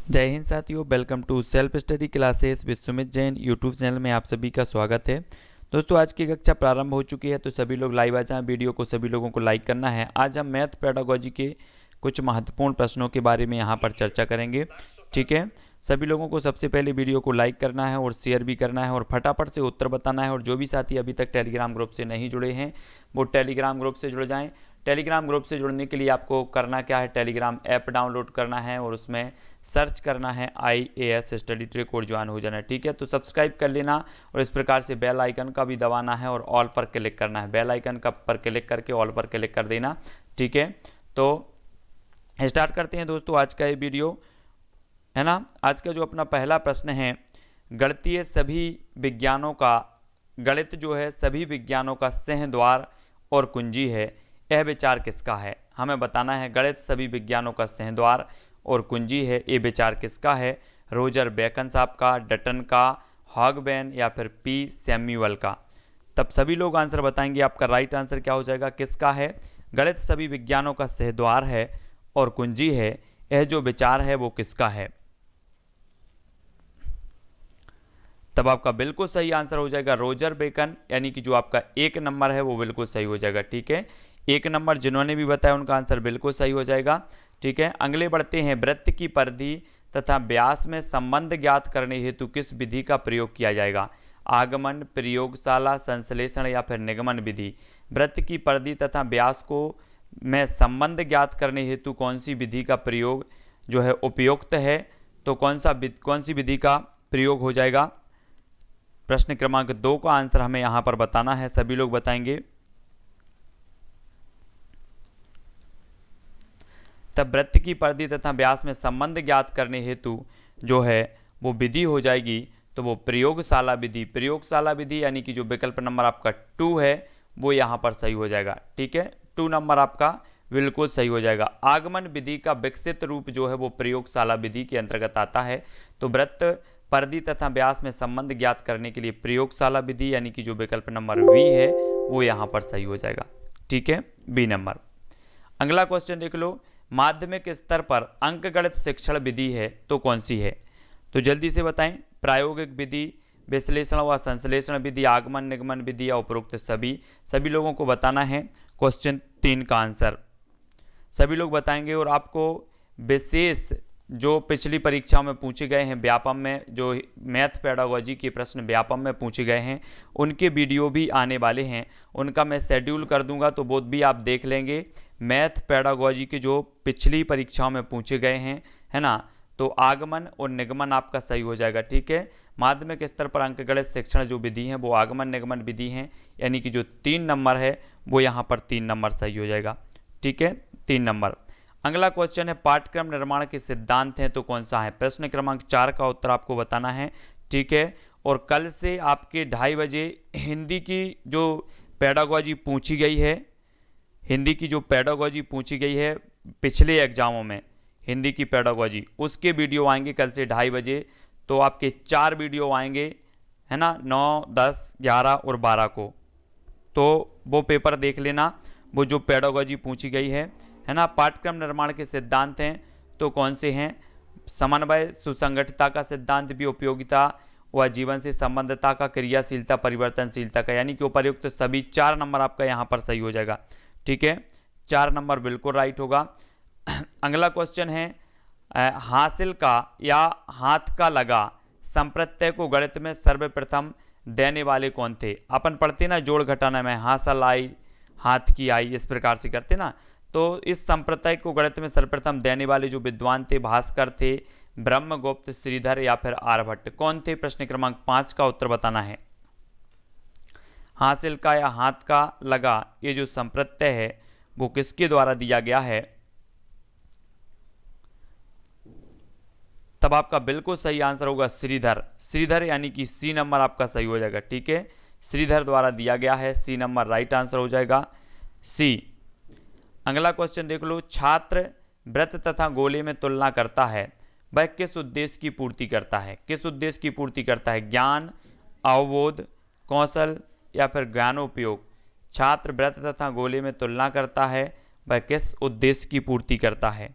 जय हिंद साथियों, welcome to self study classes with Sumit Jain YouTube channel में आप सभी का स्वागत है। दोस्तों, आज की कक्षा प्रारंभ हो चुकी है, तो सभी लोग लाइव आ जाएं। वीडियो को सभी लोगों को लाइक करना है। आज हम मैथ पेडागोजी के कुछ महत्वपूर्ण प्रश्नों के बारे में यहाँ पर चर्चा करेंगे। ठीक है, सभी लोगों को सबसे पहले वीडियो को लाइक करना है और शेयर भी करना है और फटाफट से उत्तर बताना है। और जो भी साथी अभी तक टेलीग्राम ग्रुप से नहीं जुड़े हैं वो टेलीग्राम ग्रुप से जुड़ जाएं। टेलीग्राम ग्रुप से जुड़ने के लिए आपको करना क्या है, टेलीग्राम ऐप डाउनलोड करना है और उसमें सर्च करना है IAS स्टडी ट्रिक और ज्वाइन हो जाना है। ठीक है, तो सब्सक्राइब कर लेना और इस प्रकार से बेल आइकन का भी दबाना है और ऑल पर क्लिक करना है। बेल आइकन का पर क्लिक करके ऑल पर क्लिक कर देना। ठीक है, तो स्टार्ट करते हैं दोस्तों आज का ये वीडियो, है ना। आज का जो अपना पहला प्रश्न है, गणितीय सभी विज्ञानों का गणित जो है सभी विज्ञानों का सिंहद्वार और कुंजी है, यह विचार किसका है। हमें बताना है गणित सभी विज्ञानों का सिंहद्वार और कुंजी है, ये विचार किसका है। रोजर बेकन साहब का, डटन का, हॉगबेन या फिर P सैम्यूअल का। तब सभी लोग आंसर बताएंगे। आपका राइट आंसर क्या हो जाएगा, किसका है। गणित सभी विज्ञानों का सिंहद्वार है और कुंजी है, यह जो विचार है वो किसका है। तब आपका बिल्कुल सही आंसर हो जाएगा रोजर बेकन, यानी कि जो आपका एक नंबर है वो बिल्कुल सही हो जाएगा। ठीक है, एक नंबर जिन्होंने भी बताया उनका आंसर बिल्कुल सही हो जाएगा। ठीक है, अगले बढ़ते हैं। वृत्त की परिधि तथा व्यास में संबंध ज्ञात करने हेतु किस विधि का प्रयोग किया जाएगा। आगमन, प्रयोगशाला, संश्लेषण या फिर निगमन विधि। वृत्त की परिधि तथा व्यास को में संबंध ज्ञात करने हेतु कौन सी विधि का प्रयोग जो है उपयुक्त है, तो कौन सी विधि का प्रयोग हो जाएगा। प्रश्न क्रमांक 2 का आंसर हमें यहां पर बताना है, सभी लोग बताएंगे। तब वृत्त की परिधि तथा व्यास में संबंध ज्ञात करने हेतु जो है वो विधि हो जाएगी, तो वो प्रयोगशाला विधि। प्रयोगशाला विधि यानी कि जो विकल्प नंबर आपका 2 है वो यहाँ पर सही हो जाएगा। ठीक है, 2 नंबर आपका बिल्कुल सही हो जाएगा। आगमन विधि का विकसित रूप जो है वो प्रयोगशाला विधि के अंतर्गत आता है। तो वृत्त परिधि तथा व्यास में संबंध ज्ञात करने के लिए प्रयोगशाला विधि यानी कि जो विकल्प नंबर बी है वो यहाँ पर सही हो जाएगा। ठीक है, बी नंबर। अगला क्वेश्चन देख लो। माध्यमिक स्तर पर अंकगणित शिक्षण विधि है तो कौन सी है। तो जल्दी से बताएं। प्रायोगिक विधि, विश्लेषण व संश्लेषण विधि, आगमन निगमन विधि या उपरोक्त सभी। सभी लोगों को बताना है क्वेश्चन 3 का आंसर। सभी लोग बताएंगे और आपको विशेष जो पिछली परीक्षाओं में पूछे गए हैं व्यापम में, जो मैथ पेडागोजी के प्रश्न व्यापम में पूछे गए हैं उनके वीडियो भी आने वाले हैं। उनका मैं शेड्यूल कर दूंगा, तो वो भी आप देख लेंगे। मैथ पेडागोजी के जो पिछली परीक्षाओं में पूछे गए हैं, है ना, तो आगमन और निगमन आपका सही हो जाएगा। ठीक है, माध्यमिक स्तर पर अंकगणित शिक्षण जो विधि है वो आगमन निगमन विधि है, यानी कि जो 3 नंबर है वो यहाँ पर 3 नंबर सही हो जाएगा। ठीक है, 3 नंबर। अगला क्वेश्चन है पाठ्यक्रम निर्माण के सिद्धांत हैं तो कौन सा है। प्रश्न क्रमांक 4 का उत्तर आपको बताना है। ठीक है, और कल से आपके 2:30 बजे हिंदी की जो पेडागोजी पूछी गई है, हिंदी की जो पेडागोजी पूछी गई है पिछले एग्जामों में, हिंदी की पेडागोजी, उसके वीडियो आएंगे कल से 2:30 बजे। तो आपके 4 वीडियो आएंगे, है ना, 9, 10, 11 और 12 को। तो वो पेपर देख लेना, वो जो पेडागोजी पूछी गई है ना। पाठ्यक्रम निर्माण के सिद्धांत हैं तो कौन से हैं। समन्वय, सुसंगठिता का सिद्धांत भी, उपयोगिता व जीवन से संबंधता का, क्रियाशीलता, परिवर्तनशीलता का, यानी कि उपर्युक्त सभी 4 नंबर आपका यहाँ पर सही हो जाएगा। ठीक है, 4 नंबर बिल्कुल राइट होगा। अगला क्वेश्चन है हासिल का या हाथ का लगा संप्रत्यय को गणित में सर्वप्रथम देने वाले कौन थे। अपन पढ़ते ना जोड़ घटाना में हासिल आई, हाथ की आई, इस प्रकार से करते ना। तो इस संप्रदाय को गणित में सर्वप्रथम देने वाले जो विद्वान थे, भास्कर थे, ब्रह्मगुप्त, श्रीधर या फिर आर्यभट्ट, कौन थे। प्रश्न क्रमांक 5 का उत्तर बताना है। हासिल का या हाथ का लगा ये जो संप्रत्यय है वो किसके द्वारा दिया गया है। तब आपका बिल्कुल सही आंसर होगा श्रीधर। श्रीधर यानी कि सी नंबर आपका सही हो जाएगा। ठीक है, श्रीधर द्वारा दिया गया है, सी नंबर राइट आंसर हो जाएगा, सी। अगला क्वेश्चन देख लो। छात्र वृत्त तथा गोले में तुलना करता है, वह किस उद्देश्य की पूर्ति करता है। किस उद्देश्य की पूर्ति करता है, ज्ञान, अवबोध, कौशल या फिर ज्ञानोपयोग। छात्र वृत्त तथा गोले में तुलना करता है, वह किस उद्देश्य की पूर्ति करता है।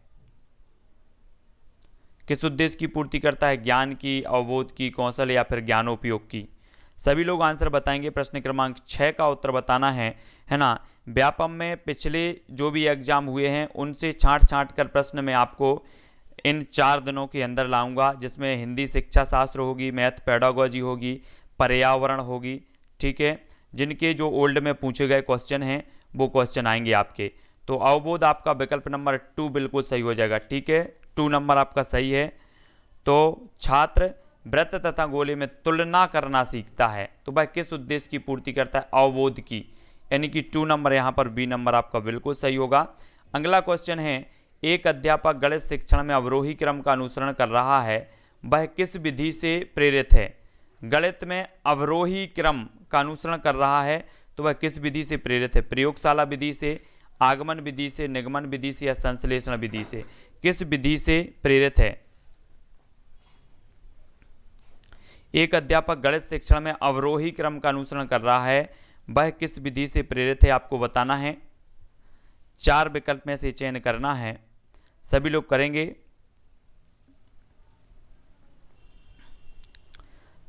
किस उद्देश्य की पूर्ति करता है? ज्ञान की, अवबोध की, कौशल या फिर ज्ञानोपयोग की। सभी लोग आंसर बताएंगे। प्रश्न क्रमांक 6 का उत्तर बताना है ना। व्यापम में पिछले जो भी एग्जाम हुए हैं उनसे छांट कर प्रश्न में आपको इन 4 दिनों के अंदर लाऊंगा, जिसमें हिंदी शिक्षा शास्त्र होगी, मैथ पेडागोजी होगी, पर्यावरण होगी, ठीक है। जिनके जो ओल्ड में पूछे गए क्वेश्चन हैं वो क्वेश्चन आएंगे आपके। तो अवबोध आपका विकल्प नंबर 2 बिल्कुल सही हो जाएगा, ठीक है। 2 नंबर आपका सही है। तो छात्र वृत्त तथा गोले में तुलना करना सीखता है, तो भाई किस उद्देश्य की पूर्ति करता है? अवबोध की, यानी कि 2 नंबर यहाँ पर बी नंबर आपका बिल्कुल सही होगा। अगला क्वेश्चन है, एक अध्यापक गणित शिक्षण में अवरोही क्रम का अनुसरण कर रहा है, वह किस विधि से प्रेरित है? गणित में अवरोही क्रम का अनुसरण कर रहा है तो वह किस विधि से प्रेरित है? प्रयोगशाला विधि से, आगमन विधि से, निगमन विधि से या संश्लेषण विधि से? किस विधि से प्रेरित है? एक अध्यापक गणित शिक्षण में अवरोही क्रम का अनुसरण कर रहा है, वह किस विधि से प्रेरित है? आपको बताना है। 4 विकल्प में से चयन करना है, सभी लोग करेंगे।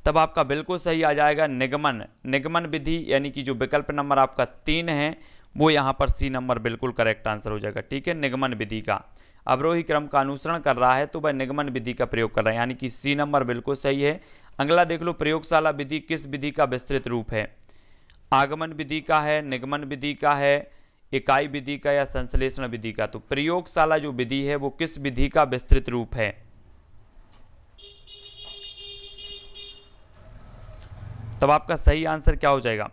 तब आपका बिल्कुल सही आ जाएगा निगमन विधि, यानी कि जो विकल्प नंबर आपका 3 है वो यहाँ पर सी नंबर बिल्कुल करेक्ट आंसर हो जाएगा, ठीक है। निगमन विधि का अवरोही क्रम का अनुसरण कर रहा है तो वह निगमन विधि का प्रयोग कर रहा है, यानी कि सी नंबर बिल्कुल सही है। अगला देख लो, प्रयोगशाला विधि किस विधि का विस्तृत रूप है? आगमन विधि का है, निगमन विधि का है, इकाई विधि का या संश्लेषण विधि का? तो प्रयोगशाला जो विधि है वो किस विधि का विस्तृत रूप है? तब आपका सही आंसर क्या हो जाएगा?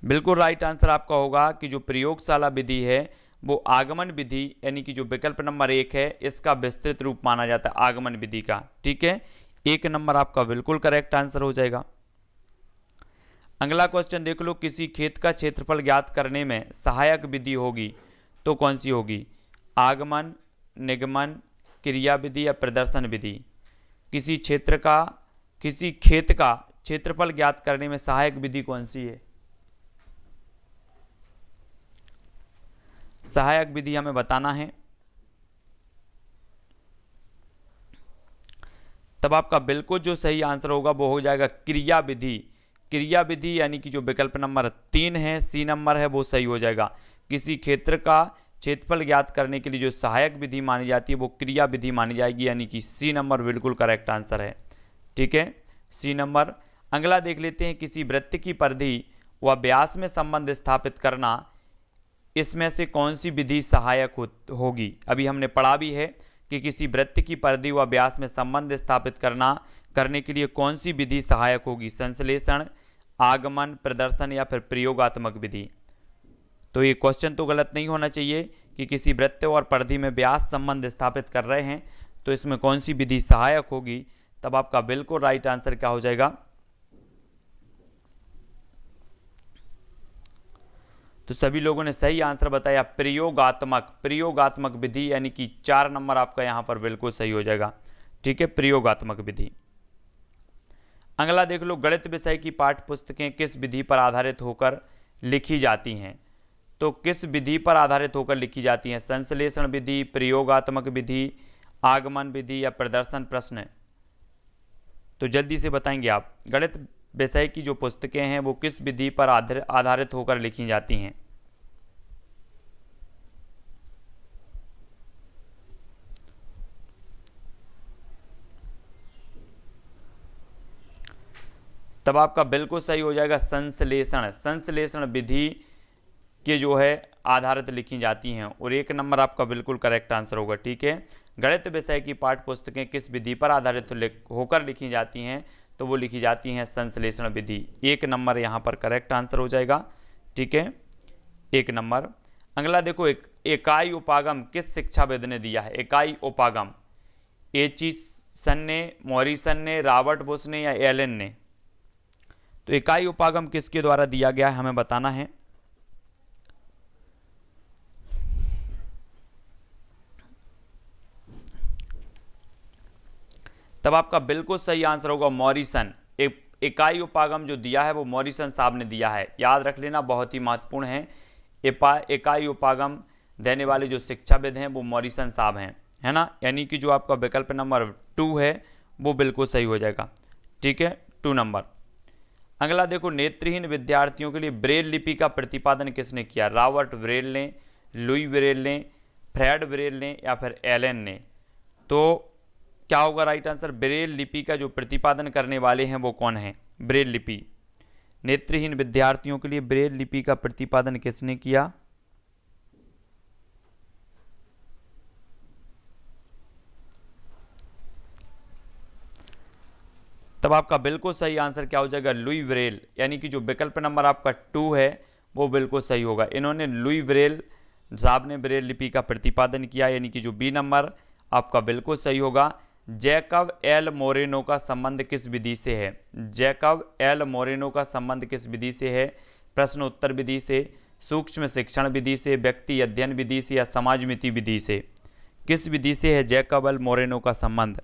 बिल्कुल राइट आंसर आपका होगा कि जो प्रयोगशाला विधि है वो आगमन विधि, यानी कि जो विकल्प नंबर 1 है इसका विस्तृत रूप माना जाता है, आगमन विधि का, ठीक है। 1 नंबर आपका बिल्कुल करेक्ट आंसर हो जाएगा। अगला क्वेश्चन देख लो, किसी खेत का क्षेत्रफल ज्ञात करने में सहायक विधि होगी तो कौन सी होगी? आगमन, निगमन, क्रिया विधि या प्रदर्शन विधि? किसी खेत का क्षेत्रफल ज्ञात करने में सहायक विधि कौन सी है? सहायक विधि हमें बताना है। तब आपका बिल्कुल जो सही आंसर होगा वो हो जाएगा क्रिया विधि। क्रिया विधि यानी कि जो विकल्प नंबर 3 है, सी नंबर है, वो सही हो जाएगा। किसी क्षेत्र का क्षेत्रफल ज्ञात करने के लिए जो सहायक विधि मानी जाती है वो क्रिया विधि मानी जाएगी, यानी कि सी नंबर बिल्कुल करेक्ट आंसर है, ठीक है, सी नंबर। अगला देख लेते हैं, किसी वृत्त की परिधि व व्यास में संबंध स्थापित करना, इसमें से कौन सी विधि सहायक होगी? अभी हमने पढ़ा भी है कि किसी वृत्त की परिधि व व्यास में संबंध स्थापित करने के लिए कौन सी विधि सहायक होगी? संश्लेषण, आगमन, प्रदर्शन या फिर प्रयोगात्मक विधि? तो ये क्वेश्चन तो गलत नहीं होना चाहिए कि किसी वृत्त और परिधि में व्यास संबंध स्थापित कर रहे हैं तो इसमें कौन सी विधि सहायक होगी? तब आपका बिल्कुल राइट आंसर क्या हो जाएगा? तो सभी लोगों ने सही आंसर बताया प्रयोगात्मक विधि, यानी कि 4 नंबर आपका यहां पर बिल्कुल सही हो जाएगा, ठीक है, प्रयोगात्मक विधि। अगला देख लो, गणित विषय की पाठ्य पुस्तकें किस विधि पर आधारित होकर लिखी जाती हैं? तो किस विधि पर आधारित होकर लिखी जाती हैं? संश्लेषण विधि, प्रयोगात्मक विधि, आगमन विधि या प्रदर्शन प्रश्न? तो जल्दी से बताएंगे आप। गणित विषय की जो पुस्तकें हैं वो किस विधि पर आधारित होकर लिखी जाती हैं? तब आपका बिल्कुल सही हो जाएगा संश्लेषण विधि के जो है आधारित लिखी जाती हैं, और 1 नंबर आपका बिल्कुल करेक्ट आंसर होगा, ठीक है। गणित विषय की पाठ्य पुस्तकें किस विधि पर आधारित होकर लिखी जाती हैं? तो वो लिखी जाती हैं संश्लेषण विधि। 1 नंबर यहाँ पर करेक्ट आंसर हो जाएगा, ठीक है, 1 नंबर। अगला देखो, इकाई उपागम किस शिक्षाविद ने दिया है? इकाई उपागम एचिसन ने, मॉरिसन ने, रॉबर्ट बुश ने या एलन ने? तो इकाई उपागम किसके द्वारा दिया गया है हमें बताना है। तब आपका बिल्कुल सही आंसर होगा मॉरिसन। इकाई उपागम जो दिया है वो मॉरिसन साहब ने दिया है, याद रख लेना, बहुत ही महत्वपूर्ण है। इकाई उपागम देने वाले जो शिक्षाविद हैं वो मॉरिसन साहब हैं, है ना। यानी कि जो आपका विकल्प नंबर 2 है वो बिल्कुल सही हो जाएगा, ठीक है, 2 नंबर। अगला देखो, नेत्रहीन विद्यार्थियों के लिए ब्रेल लिपि का प्रतिपादन किसने किया? रॉबर्ट ब्रेल ने, लुई ब्रेल ने, फ्रेड ब्रेल ने या फिर एलन ने? तो क्या होगा राइट आंसर? ब्रेल लिपि का जो प्रतिपादन करने वाले हैं वो कौन है? ब्रेल लिपि। नेत्रहीन विद्यार्थियों के लिए ब्रेल लिपि का प्रतिपादन किसने किया? तब आपका बिल्कुल सही आंसर क्या हो जाएगा? Louis Braille. यानी कि जो विकल्प नंबर आपका 2 है वो बिल्कुल सही होगा। इन्होंने लुई ब्रेल साहब ने ब्रेल लिपि का प्रतिपादन किया, यानी कि जो बी नंबर आपका बिल्कुल सही होगा। जैकब एल मोरेनो का संबंध किस विधि से है? जैकब एल मोरेनो का संबंध किस विधि से है? प्रश्न उत्तर विधि से, सूक्ष्म शिक्षण विधि से, व्यक्ति अध्ययन विधि से या समाजमिति विधि से? किस विधि से है जैकब एल मोरेनो का संबंध?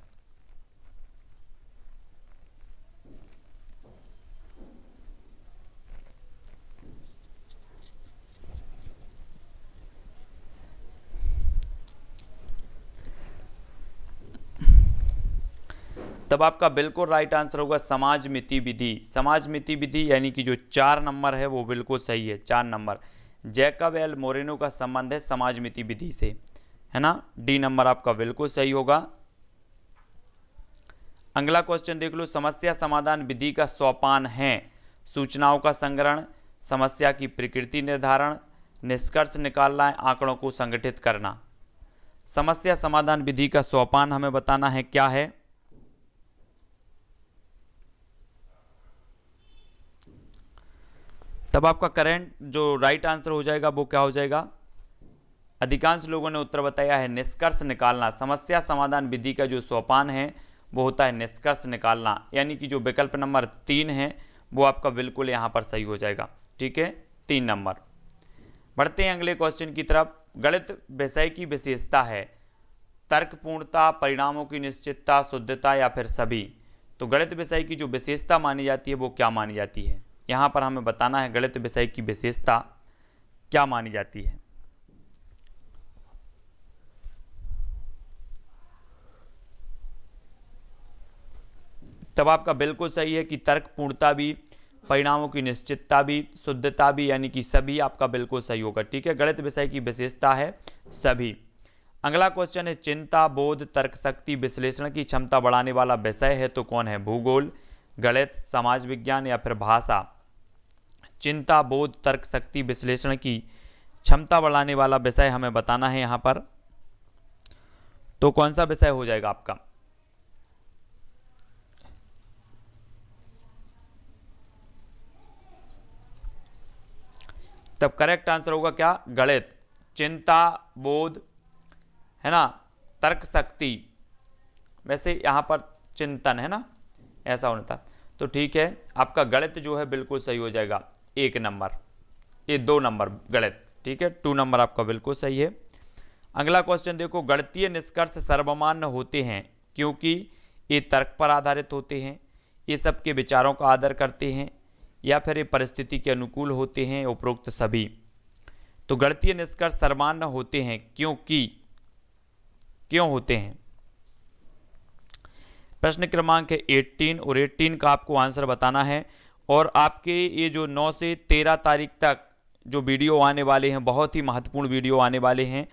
तब आपका बिल्कुल राइट आंसर होगा समाजमिति विधि। समाजमिति विधि यानी कि जो 4 नंबर है वो बिल्कुल सही है, 4 नंबर। जैकब एल मोरेनो का संबंध है समाजमिति विधि से, है ना। डी नंबर आपका बिल्कुल सही होगा। अगला क्वेश्चन देख लो, समस्या समाधान विधि का सोपान है सूचनाओं का संग्रहण, समस्या की प्रकृति निर्धारण, निष्कर्ष निकालना, आंकड़ों को संगठित करना। समस्या समाधान विधि का सोपान हमें बताना है क्या है। तब आपका करेंट जो राइट आंसर हो जाएगा वो क्या हो जाएगा? अधिकांश लोगों ने उत्तर बताया है निष्कर्ष निकालना। समस्या समाधान विधि का जो सोपान है वो होता है निष्कर्ष निकालना, यानी कि जो विकल्प नंबर 3 है वो आपका बिल्कुल यहाँ पर सही हो जाएगा, ठीक है, 3 नंबर। बढ़ते हैं अगले क्वेश्चन की तरफ। गणित विषय की विशेषता है तर्कपूर्णता, परिणामों की निश्चितता, शुद्धता या फिर सभी? तो गणित विषय की जो विशेषता मानी जाती है वो क्या मानी जाती है? यहाँ पर हमें बताना है गणित विषय की विशेषता क्या मानी जाती है। तब आपका बिल्कुल सही है कि तर्कपूर्णता भी, परिणामों की निश्चितता भी, शुद्धता भी, यानी कि सभी आपका बिल्कुल सही होगा, ठीक है। गणित विषय की विशेषता है सभी। अगला क्वेश्चन है, चिंता, बोध, तर्क शक्ति, विश्लेषण की क्षमता बढ़ाने वाला विषय है तो कौन है? भूगोल, गणित, समाज विज्ञान या फिर भाषा? चिंता, बोध, तर्क शक्ति, विश्लेषण की क्षमता बढ़ाने वाला विषय हमें बताना है यहाँ पर, तो कौन सा विषय हो जाएगा आपका? तब करेक्ट आंसर होगा क्या? गणित। चिंता, बोध, है ना, तर्क शक्ति, वैसे यहाँ पर चिंतन है ना, ऐसा होना था, तो ठीक है, आपका गणित जो है बिल्कुल सही हो जाएगा, 1 नंबर, ये 2 नंबर गणित, ठीक है, 2 नंबर आपका बिल्कुल सही है। अगला क्वेश्चन देखो, गणितीय निष्कर्ष सर्वमान्य होते हैं क्योंकि ये तर्क पर आधारित होते हैं, ये सबके विचारों का आदर करते हैं, या फिर ये परिस्थिति के अनुकूल होते हैं, उपरोक्त सभी? तो गणितीय निष्कर्ष सर्वमान्य होते हैं क्योंकि, क्यों होते हैं? प्रश्न क्रमांक है 18 और 18 का आपको आंसर बताना है। और आपके ये जो 9 से 13 तारीख तक जो वीडियो आने वाले हैं, बहुत ही महत्वपूर्ण वीडियो आने वाले हैं,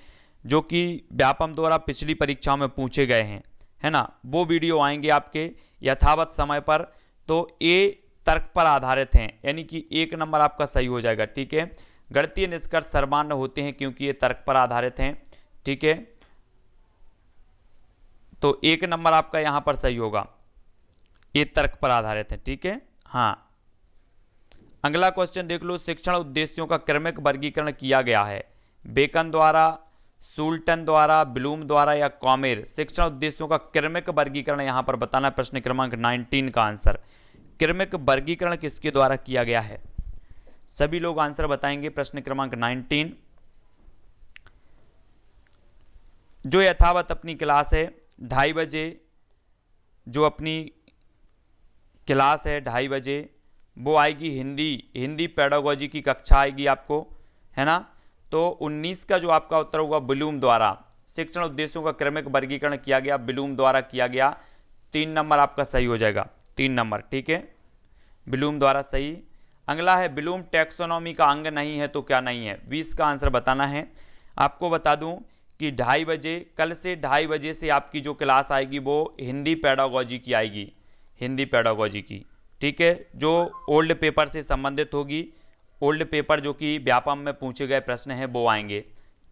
जो कि व्यापम द्वारा पिछली परीक्षाओं में पूछे गए हैं, है ना, वो वीडियो आएंगे आपके यथावत समय पर। तो ये तर्क पर आधारित हैं, यानी कि 1 नंबर आपका सही हो जाएगा, ठीक है। गणितीय निष्कर्ष सर्वमान्य होते हैं क्योंकि ये तर्क पर आधारित हैं, ठीक है, तो 1 नंबर आपका यहां पर सही होगा, ये तर्क पर आधारित है, ठीक है। हाँ, अगला क्वेश्चन देख लो, शिक्षण उद्देश्यों का क्रमिक वर्गीकरण किया गया है बेकन द्वारा, सुल्टन द्वारा, ब्लूम द्वारा या कॉमेर? शिक्षण उद्देश्यों का क्रमिक वर्गीकरण यहां पर बताना है, प्रश्न क्रमांक 19 का आंसर। क्रमिक वर्गीकरण किसके द्वारा किया गया है? सभी लोग आंसर बताएंगे। प्रश्न क्रमांक 19, जो यथावत अपनी क्लास है 2:30 बजे, जो अपनी क्लास है 2:30 बजे, वो आएगी हिंदी पेडागोजी की कक्षा आएगी आपको, है ना। तो 19 का जो आपका उत्तर होगा ब्लूम द्वारा शिक्षण उद्देश्यों का क्रमिक वर्गीकरण किया गया, ब्लूम द्वारा किया गया। 3 नंबर आपका सही हो जाएगा, 3 नंबर, ठीक है, ब्लूम द्वारा सही। अगला है ब्लूम टैक्सोनॉमी का अंग नहीं है तो क्या नहीं है, 20 का आंसर बताना है। आपको बता दूं कि 2:30 बजे, कल से 2:30 बजे से आपकी जो क्लास आएगी वो हिंदी पेडागोजी की आएगी, हिंदी पेडागोजी की, ठीक है, जो ओल्ड पेपर से संबंधित होगी। ओल्ड पेपर जो कि व्यापम में पूछे गए प्रश्न हैं वो आएंगे,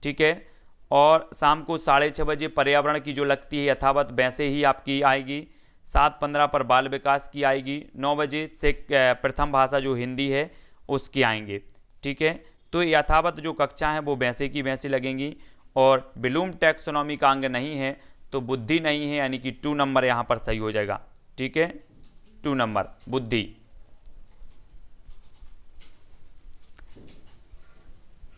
ठीक है। और शाम को 6:30 बजे पर्यावरण की जो लगती है यथावत वैसे ही आपकी आएगी। 7:15 पर बाल विकास की आएगी। 9 बजे से प्रथम भाषा जो हिंदी है उसकी आएंगे, ठीक है। तो यथावत जो कक्षा हैं वो वैसे की वैसी लगेंगी। और ब्लूम टैक्सोनॉमी का अंग नहीं है तो बुद्धि नहीं है, यानी कि 2 नंबर यहाँ पर सही हो जाएगा, ठीक है, 2 नंबर बुद्धि।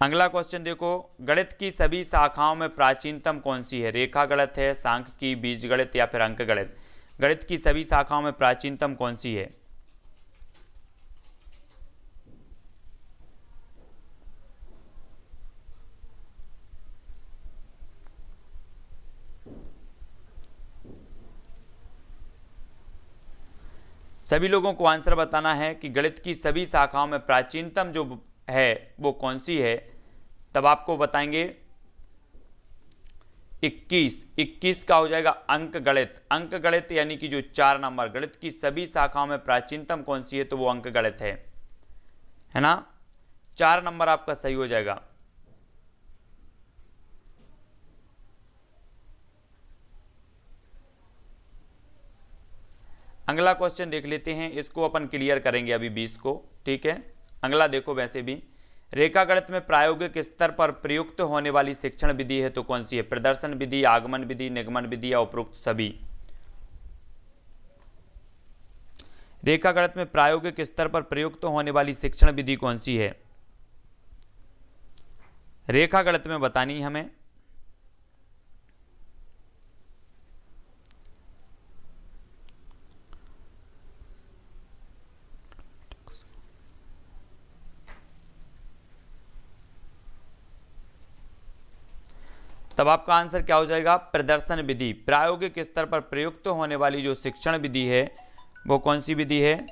अगला क्वेश्चन देखो, गणित की सभी शाखाओं में प्राचीनतम कौन सी है, रेखा गणित है, सांख्यिकी, बीजगणित या फिर अंक गणित। गणित की सभी शाखाओं में प्राचीनतम कौन सी है? सभी लोगों को आंसर बताना है कि गणित की सभी शाखाओं में प्राचीनतम जो है वो कौन सी है। तब आपको बताएंगे 21 का हो जाएगा अंक गणित। अंक गणित यानी कि जो 4 नंबर, गणित की सभी शाखाओं में प्राचीनतम कौन सी है तो वो अंक गणित है ना, 4 नंबर आपका सही हो जाएगा। अगला क्वेश्चन देख लेते हैं, इसको अपन क्लियर करेंगे अभी 20 को, ठीक है। अगला देखो, वैसे भी रेखा गणित में प्रायोगिक स्तर पर प्रयुक्त होने वाली शिक्षण विधि है तो कौन सी है? प्रदर्शन विधि, आगमन विधि, निगमन विधि या उपरोक्त सभी। रेखा गणित में प्रायोगिक स्तर पर प्रयुक्त होने वाली शिक्षण विधि कौन सी है? रेखा गणित में बतानी हमें। तब आपका आंसर क्या हो जाएगा? प्रदर्शन विधि। प्रायोगिक स्तर पर प्रयुक्त होने वाली जो शिक्षण विधि है वो कौन सी विधि है?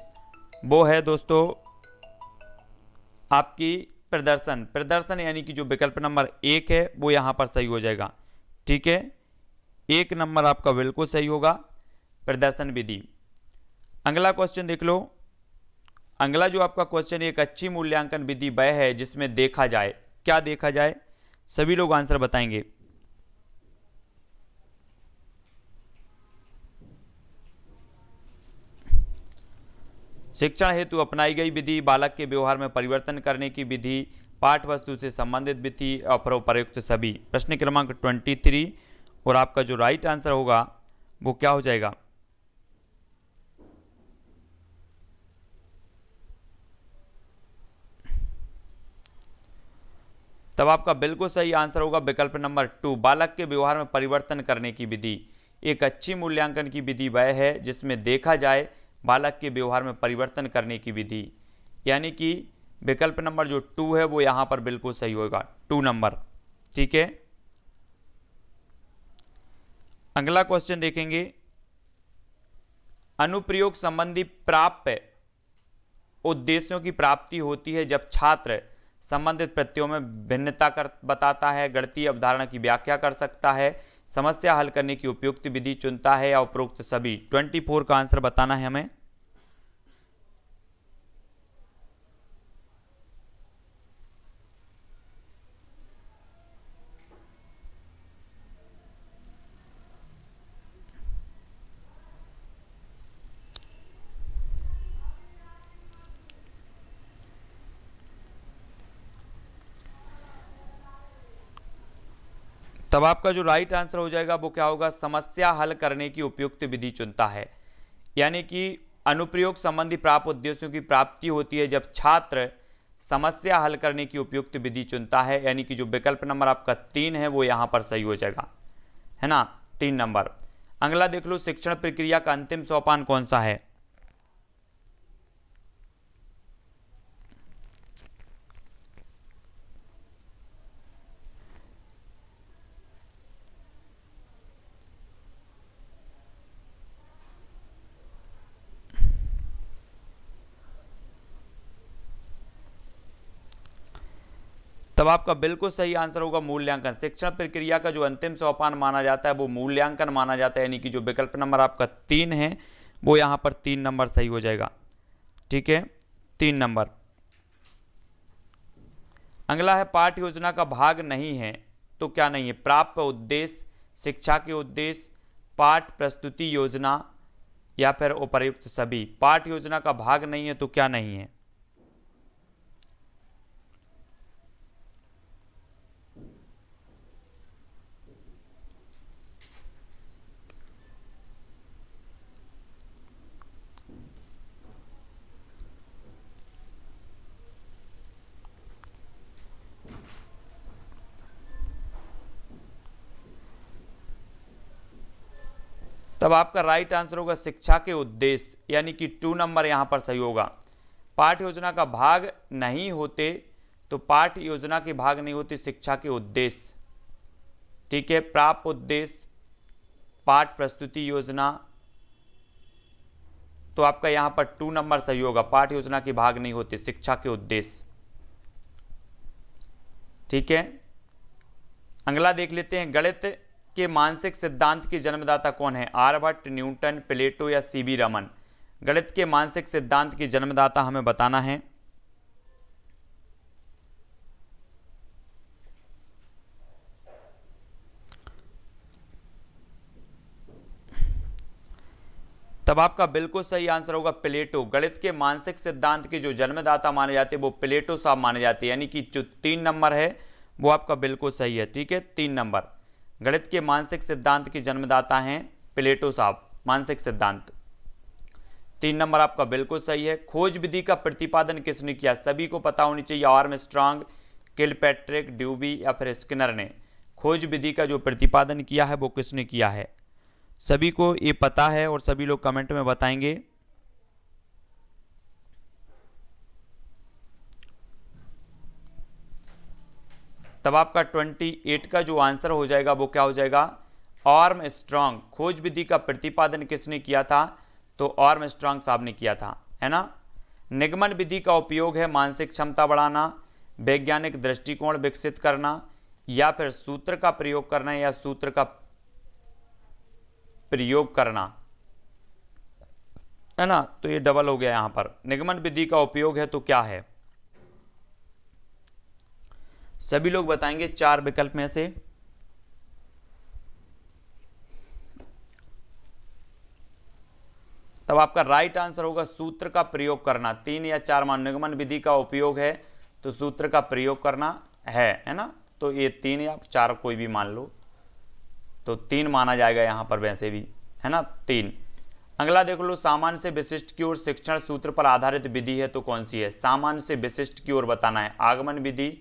वो है दोस्तों आपकी प्रदर्शन। प्रदर्शन यानी कि जो विकल्प नंबर 1 है वो यहाँ पर सही हो जाएगा, ठीक है, 1 नंबर आपका बिल्कुल सही होगा, प्रदर्शन विधि। अगला क्वेश्चन देख लो। अगला जो आपका क्वेश्चन, एक अच्छी मूल्यांकन विधि वह है जिसमें देखा जाए। क्या देखा जाए? सभी लोग आंसर बताएंगे। शिक्षण हेतु अपनाई गई विधि, बालक के व्यवहार में परिवर्तन करने की विधि, पाठ वस्तु से संबंधित विधि और प्रयुक्त सभी। प्रश्न क्रमांक 23 और आपका जो राइट आंसर होगा वो क्या हो जाएगा? तब आपका बिल्कुल सही आंसर होगा विकल्प नंबर 2, बालक के व्यवहार में परिवर्तन करने की विधि। एक अच्छी मूल्यांकन की विधि वह है जिसमें देखा जाए बालक के व्यवहार में परिवर्तन करने की विधि, यानी कि विकल्प नंबर जो 2 है वो यहाँ पर बिल्कुल सही होगा, 2 नंबर, ठीक है। अगला क्वेश्चन देखेंगे, अनुप्रयोग संबंधी प्राप्य उद्देश्यों की प्राप्ति होती है जब छात्र संबंधित प्रत्ययों में भिन्नता कर बताता है, गणितीय अवधारणा की व्याख्या कर सकता है, समस्या हल करने की उपयुक्त विधि चुनता है या उपरोक्त सभी। 24 का आंसर बताना है हमें। तब आपका जो राइट आंसर हो जाएगा वो क्या होगा? समस्या हल करने की उपयुक्त विधि चुनता है, यानी कि अनुप्रयोग संबंधी प्राप्त उद्देश्यों की प्राप्ति होती है जब छात्र समस्या हल करने की उपयुक्त विधि चुनता है, यानी कि जो विकल्प नंबर आपका 3 है वो यहाँ पर सही हो जाएगा, है ना, 3 नंबर। अगला देख लो, शिक्षण प्रक्रिया का अंतिम सोपान कौन सा है? तब आपका बिल्कुल सही आंसर होगा मूल्यांकन। शिक्षण प्रक्रिया का जो अंतिम सोपान माना जाता है वो मूल्यांकन माना जाता है, यानी कि जो विकल्प नंबर आपका 3 है वो यहाँ पर 3 नंबर सही हो जाएगा। ठीक है, 3 नंबर। अगला है पाठ्य योजना का भाग नहीं है तो क्या नहीं है? प्राप्त उद्देश्य, शिक्षा के उद्देश्य, पाठ प्रस्तुति योजना या फिर उपर्युक्त सभी। पाठ्य योजना का भाग नहीं है तो क्या नहीं है? तब आपका राइट आंसर होगा शिक्षा के उद्देश्य, यानी कि 2 नंबर यहां पर सही होगा। पाठ्य योजना का भाग नहीं होते तो पाठ्य योजना के भाग नहीं होते शिक्षा के उद्देश्य। ठीक है, प्राप्त उद्देश्य, पाठ प्रस्तुति योजना, तो आपका यहां पर 2 नंबर सही होगा। पाठ्य योजना के भाग नहीं होते शिक्षा के उद्देश्य। ठीक है, अगला देख लेते हैं। गणित के मानसिक सिद्धांत के जन्मदाता कौन है? आर्यभट्ट, न्यूटन, प्लेटो या सीवी रमन। गणित के मानसिक सिद्धांत के जन्मदाता हमें बताना है। तब आपका बिल्कुल सही आंसर होगा प्लेटो। गणित के मानसिक सिद्धांत के जो जन्मदाता माने जाते हैं वो प्लेटो साहब माने जाते हैं, यानी कि जो 3 नंबर है वो आपका बिल्कुल सही है। ठीक है, 3 नंबर। गणित के मानसिक सिद्धांत के जन्मदाता हैं प्लेटो साहब। मानसिक सिद्धांत 3 नंबर आपका बिल्कुल सही है। खोज विधि का प्रतिपादन किसने किया? सभी को पता होनी चाहिए। आर्मस्ट्रांग, किलपैट्रिक, ड्यूबी या फिर स्किनर ने खोज विधि का जो प्रतिपादन किया है वो किसने किया है? सभी को ये पता है और सभी लोग कमेंट में बताएंगे। तब आपका 28 का जो आंसर हो जाएगा वो क्या हो जाएगा? आर्मस्ट्रांग। खोज विधि का प्रतिपादन किसने किया था? तो आर्मस्ट्रांग साहब ने किया था, है ना। निगमन विधि का उपयोग है मानसिक क्षमता बढ़ाना, वैज्ञानिक दृष्टिकोण विकसित करना या फिर सूत्र का प्रयोग करना या सूत्र का प्रयोग करना, है ना। तो ये डबल हो गया यहां पर। निगमन विधि का उपयोग है तो क्या है? सभी लोग बताएंगे 4 विकल्प में से। तब आपका राइट आंसर होगा सूत्र का प्रयोग करना। 3 या 4 मान। निगमन विधि का उपयोग है तो सूत्र का प्रयोग करना है ना। तो ये 3 या 4 कोई भी मान लो, तो 3 माना जाएगा यहां पर वैसे भी, है ना, 3। अगला देख लो, सामान्य से विशिष्ट की ओर शिक्षण सूत्र पर आधारित विधि है तो कौन सी है? सामान्य से विशिष्ट की ओर बताना है। आगमन विधि,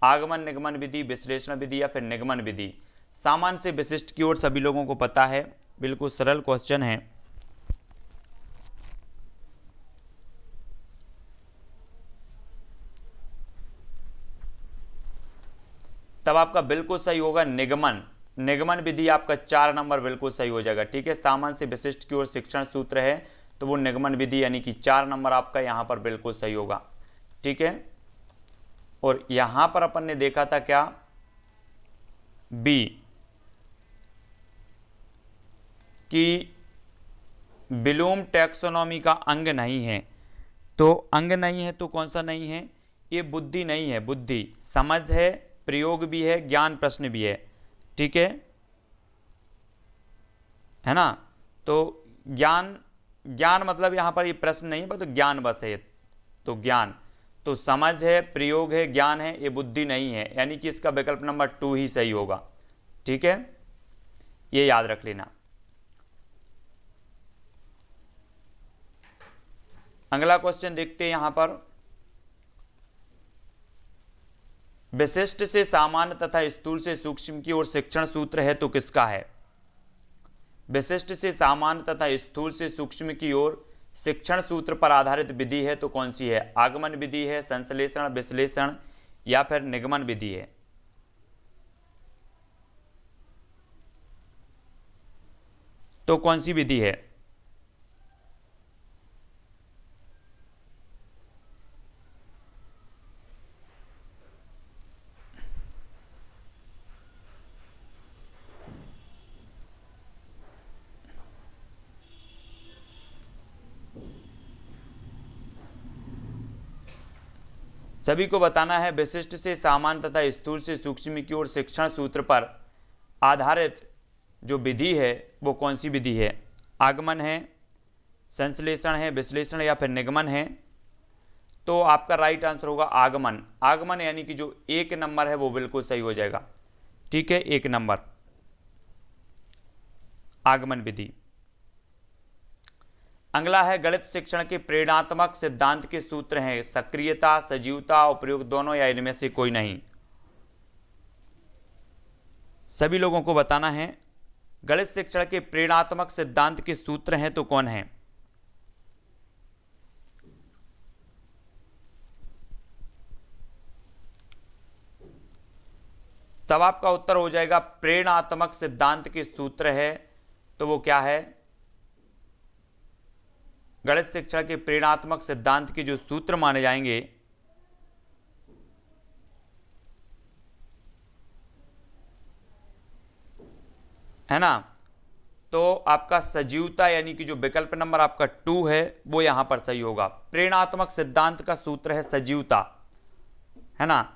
आगमन निगमन विधि, विश्लेषण विधि या फिर निगमन विधि। सामान्य से विशिष्ट की ओर सभी लोगों को पता है, बिल्कुल सरल क्वेश्चन है। तब आपका बिल्कुल सही होगा निगमन। निगमन विधि आपका 4 नंबर बिल्कुल सही हो जाएगा। ठीक है, सामान्य से विशिष्ट की ओर शिक्षण सूत्र है तो वो निगमन विधि, यानी कि 4 नंबर आपका यहां पर बिल्कुल सही होगा। ठीक है, और यहां पर अपन ने देखा था क्या? बी, कि ब्लूम टैक्सोनॉमी का अंग नहीं है। तो अंग नहीं है तो कौन सा नहीं है? ये बुद्धि नहीं है। बुद्धि समझ है, प्रयोग भी है, ज्ञान प्रश्न भी है। ठीक है ना। तो ज्ञान, ज्ञान मतलब यहां पर ये प्रश्न नहीं है, तो ज्ञान बस है। तो ज्ञान, तो समझ है, प्रयोग है, ज्ञान है, ये बुद्धि नहीं है, यानी कि इसका विकल्प नंबर 2 ही सही होगा। ठीक है, ये याद रख लेना। अगला क्वेश्चन देखते हैं यहां पर। विशिष्ट से सामान्य तथा स्थूल से सूक्ष्म की ओर शिक्षण सूत्र है तो किसका है? विशिष्ट से सामान्य तथा स्थूल से सूक्ष्म की ओर शिक्षण सूत्र पर आधारित विधि है तो कौन सी है? आगमन विधि है, संश्लेषण, विश्लेषण या फिर निगमन विधि है? तो कौन सी विधि है? सभी को बताना है विशिष्ट से सामान्य तथा स्थूल से सूक्ष्म की ओर शिक्षण सूत्र पर आधारित जो विधि है वो कौन सी विधि है। आगमन है, संश्लेषण है, विश्लेषण या फिर निगमन है। तो आपका राइट आंसर होगा आगमन। आगमन यानी कि जो 1 नंबर है वो बिल्कुल सही हो जाएगा। ठीक है, 1 नंबर आगमन विधि। अगला है गणित शिक्षण के प्रेरणात्मक सिद्धांत के सूत्र हैं सक्रियता, सजीवता, उपयोग दोनों या इनमें से कोई नहीं। सभी लोगों को बताना है गणित शिक्षण के प्रेरणात्मक सिद्धांत के सूत्र हैं तो कौन है। तब आपका उत्तर हो जाएगा प्रेरणात्मक सिद्धांत के सूत्र है तो वो क्या है। गणित शिक्षण के प्रेरणात्मक सिद्धांत के जो सूत्र माने जाएंगे है ना, तो आपका सजीवता यानी कि जो विकल्प नंबर आपका 2 है वो यहां पर सही होगा। प्रेरणात्मक सिद्धांत का सूत्र है सजीवता, है ना।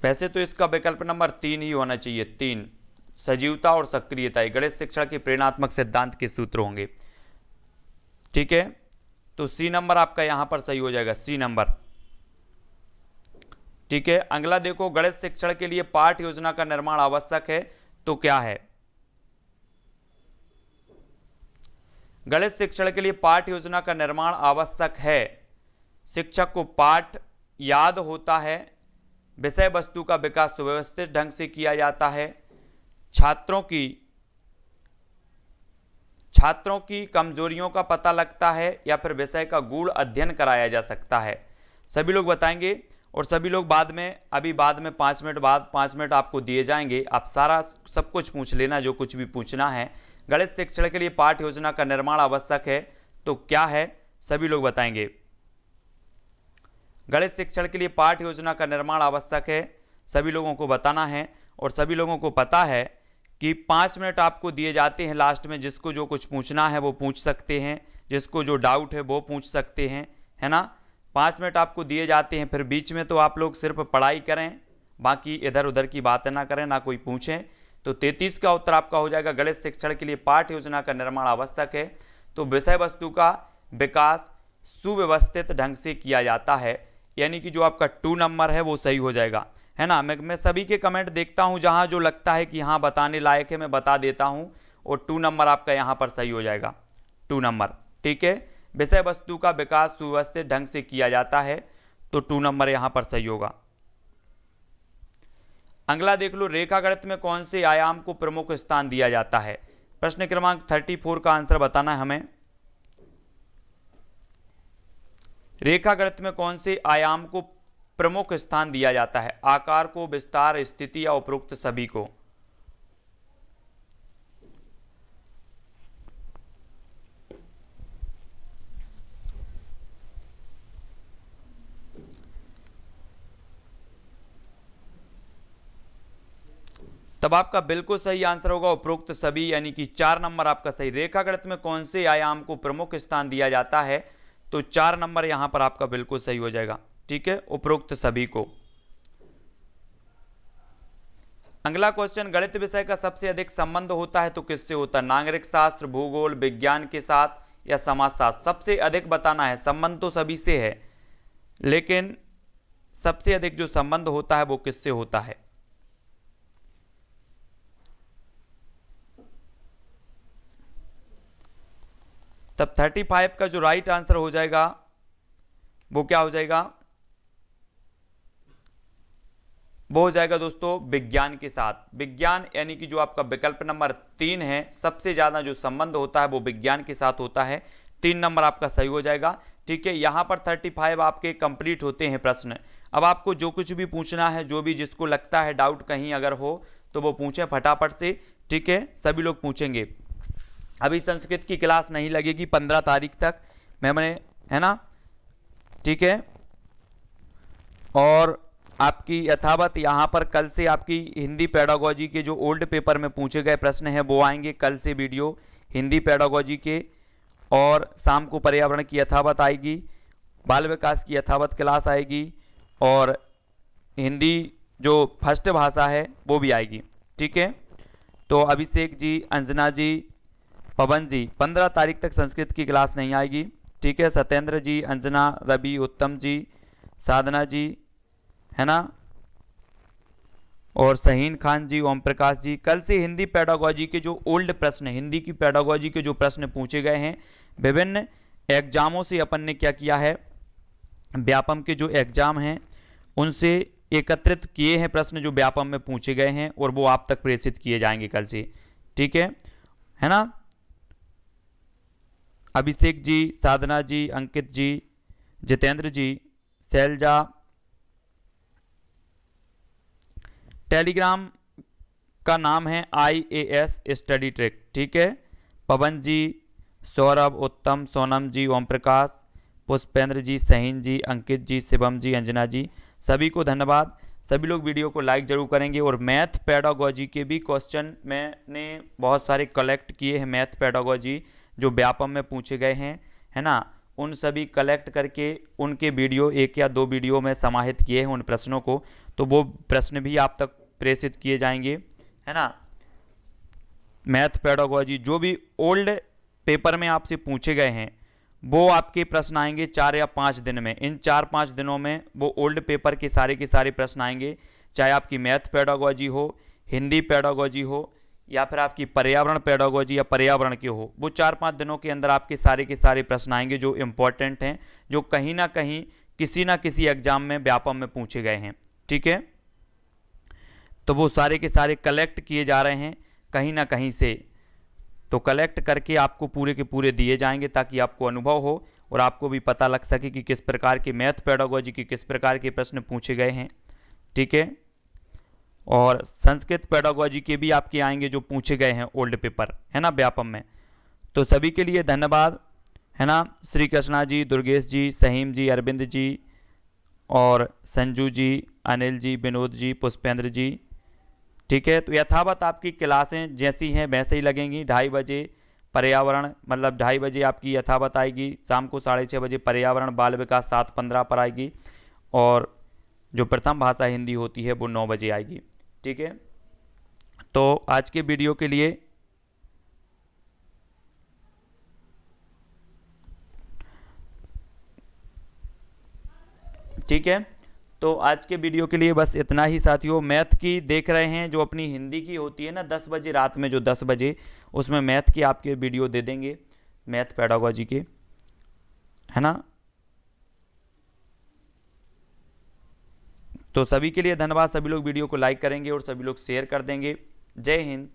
वैसे तो इसका विकल्प नंबर 3 ही होना चाहिए। 3 सजीवता और सक्रियता गणित शिक्षण के प्रेरणात्मक सिद्धांत के सूत्र होंगे। ठीक है, तो सी नंबर आपका यहां पर सही हो जाएगा, सी नंबर। ठीक है, अगला देखो गणित शिक्षण के लिए पाठ योजना का निर्माण आवश्यक है तो क्या है। गणित शिक्षण के लिए पाठ योजना का निर्माण आवश्यक है। शिक्षक को पाठ याद होता है, विषय वस्तु का विकास सुव्यवस्थित ढंग से किया जाता है, छात्रों की कमजोरियों का पता लगता है या फिर विषय का गूढ़ अध्ययन कराया जा सकता है। सभी लोग बताएंगे और सभी लोग बाद में 5 मिनट बाद 5 मिनट आपको दिए जाएंगे। आप सारा सब कुछ पूछ लेना जो कुछ भी पूछना है। गणित शिक्षण के लिए पाठ योजना का निर्माण आवश्यक है तो क्या है, सभी लोग बताएंगे। गणित शिक्षण के लिए पाठ योजना का निर्माण आवश्यक है, सभी लोगों को बताना है। और सभी लोगों को पता है कि 5 मिनट आपको दिए जाते हैं लास्ट में, जिसको जो कुछ पूछना है वो पूछ सकते हैं, जिसको जो डाउट है वो पूछ सकते हैं, है ना। 5 मिनट आपको दिए जाते हैं, फिर बीच में तो आप लोग सिर्फ पढ़ाई करें, बाकी इधर उधर की बातें ना करें, ना कोई पूछें। तो 33 का उत्तर आपका हो जाएगा गणित शिक्षण के लिए पाठ योजना का निर्माण आवश्यक है तो विषय वस्तु का विकास सुव्यवस्थित ढंग से किया जाता है, यानी कि जो आपका 2 नंबर है वो सही हो जाएगा, है ना। मैं सभी के कमेंट देखता हूं, जहां जो लगता है कि हाँ बताने लायक है मैं बता देता हूं, और 2 नंबर आपका यहां पर सही हो जाएगा, 2 नंबर। ठीक है, विषय वस्तु का विकास सुव्यवस्थित ढंग से किया जाता है तो 2 नंबर यहां पर सही होगा। अगला देख लो, रेखा गणित में कौन से आयाम को प्रमुख स्थान दिया जाता है। प्रश्न क्रमांक 34 का आंसर बताना है हमें। रेखा गणित में कौन से आयाम को प्रमुख स्थान दिया जाता है। आकार को, विस्तार, स्थिति या उपरोक्त सभी को। तब आपका बिल्कुल सही आंसर होगा उपरोक्त सभी, यानी कि 4 नंबर आपका सही। रेखा गणित में कौन से आयाम को प्रमुख स्थान दिया जाता है तो 4 नंबर यहां पर आपका बिल्कुल सही हो जाएगा। ठीक है, उपरोक्त सभी को। अगला क्वेश्चन, गणित विषय का सबसे अधिक संबंध होता है तो किससे होता है। नागरिक शास्त्र, भूगोल, विज्ञान के साथ या समाजशास्त्र। सबसे अधिक बताना है, संबंध तो सभी से है लेकिन सबसे अधिक जो संबंध होता है वो किससे होता है। तब 35 का जो राइट आंसर हो जाएगा वो क्या हो जाएगा, वो हो जाएगा दोस्तों विज्ञान के साथ। विज्ञान यानी कि जो आपका विकल्प नंबर 3 है, सबसे ज्यादा जो संबंध होता है वो विज्ञान के साथ होता है। 3 नंबर आपका सही हो जाएगा। ठीक है, यहां पर 35 आपके कंप्लीट होते हैं प्रश्न। अब आपको जो कुछ भी पूछना है, जो भी जिसको लगता है डाउट कहीं अगर हो तो वो पूछें फटाफट से। ठीक है, सभी लोग पूछेंगे। अभी संस्कृत की क्लास नहीं लगेगी 15 तारीख तक मैंने, है ना। ठीक है, और आपकी यथावत यहाँ पर कल से आपकी हिंदी पेडागोजी के जो ओल्ड पेपर में पूछे गए प्रश्न हैं वो आएंगे कल से वीडियो हिंदी पेडागोजी के, और शाम को पर्यावरण की यथावत आएगी, बाल विकास की यथावत क्लास आएगी, और हिंदी जो फर्स्ट भाषा है वो भी आएगी। ठीक है, तो अभिषेक जी, अंजना जी, पवन जी 15 तारीख तक संस्कृत की क्लास नहीं आएगी। ठीक है, सत्येंद्र जी, अंजना, रवि, उत्तम जी, साधना जी, है ना, और सहीन खान जी, ओम प्रकाश जी, कल से हिंदी पेडागोजी के जो ओल्ड प्रश्न, हिंदी की पेडागोजी के जो प्रश्न पूछे गए हैं विभिन्न एग्जामों से, अपन ने क्या किया है, व्यापम के जो एग्जाम हैं उनसे एकत्रित किए हैं प्रश्न जो व्यापम में पूछे गए हैं, और वो आप तक प्रेषित किए जाएंगे कल से। ठीक है ना। अभिषेक जी, साधना जी, अंकित जी, जितेंद्र जी, शैलजा, टेलीग्राम का नाम है IAS स्टडी ट्रैक। ठीक है, पवन जी, सौरभ, उत्तम, सोनम जी, ओम प्रकाश, पुष्पेंद्र जी, सहीन जी, अंकित जी, शिवम जी, अंजना जी, सभी को धन्यवाद। सभी लोग वीडियो को लाइक जरूर करेंगे, और मैथ पेडागोजी के भी क्वेश्चन मैंने बहुत सारे कलेक्ट किए हैं, मैथ पेडागोजी जो व्यापम में पूछे गए हैं, है ना, उन सभी कलेक्ट करके उनके वीडियो 1 या 2 वीडियो में समाहित किए हैं उन प्रश्नों को, तो वो प्रश्न भी आप तक प्रेषित किए जाएंगे, है ना। मैथ पेडागोजी जो भी ओल्ड पेपर में आपसे पूछे गए हैं वो आपके प्रश्न आएंगे 4 या 5 दिन में। इन 4-5 दिनों में वो ओल्ड पेपर के सारे प्रश्न आएंगे, चाहे आपकी मैथ पेडागोजी हो, हिंदी पेडागोजी हो, या फिर आपकी पर्यावरण पेडागोजी या पर्यावरण के हो, वो 4-5 दिनों के अंदर आपके सारे प्रश्न आएंगे जो इम्पोर्टेंट हैं, जो कहीं ना कहीं किसी ना किसी एग्जाम में व्यापम में पूछे गए हैं। ठीक है, तो वो सारे के सारे कलेक्ट किए जा रहे हैं कहीं ना कहीं से, तो कलेक्ट करके आपको पूरे के पूरे दिए जाएंगे ताकि आपको अनुभव हो और आपको भी पता लग सके कि किस प्रकार के मैथ पेडागोजी के किस प्रकार के प्रश्न पूछे गए हैं। ठीक है, और संस्कृत पेडागोजी के भी आपके आएंगे जो पूछे गए हैं ओल्ड पेपर, है ना, व्यापम में। तो सभी के लिए धन्यवाद, है ना। श्री कृष्णा जी, दुर्गेश जी, सहीम जी, अरविंद जी, और संजू जी, अनिल जी, विनोद जी, पुष्पेंद्र जी। ठीक है, तो यथावत आपकी क्लासें जैसी हैं वैसे ही लगेंगी। 2:30 बजे पर्यावरण, मतलब 2:30 बजे आपकी यथावत आएगी, शाम को 6:30 बजे पर्यावरण, बाल विकास 7:15 पर आएगी, और जो प्रथम भाषा हिंदी होती है वो 9 बजे आएगी। ठीक है, तो आज के वीडियो के लिए ठीक है, तो आज के वीडियो के लिए बस इतना ही साथियों। मैथ की देख रहे हैं जो अपनी हिंदी की होती है ना 10 बजे रात में, जो 10 बजे, उसमें मैथ की आपके वीडियो दे देंगे, मैथ पेडागोजी के, है ना। तो सभी के लिए धन्यवाद। सभी लोग वीडियो को लाइक करेंगे और सभी लोग शेयर कर देंगे। जय हिंद।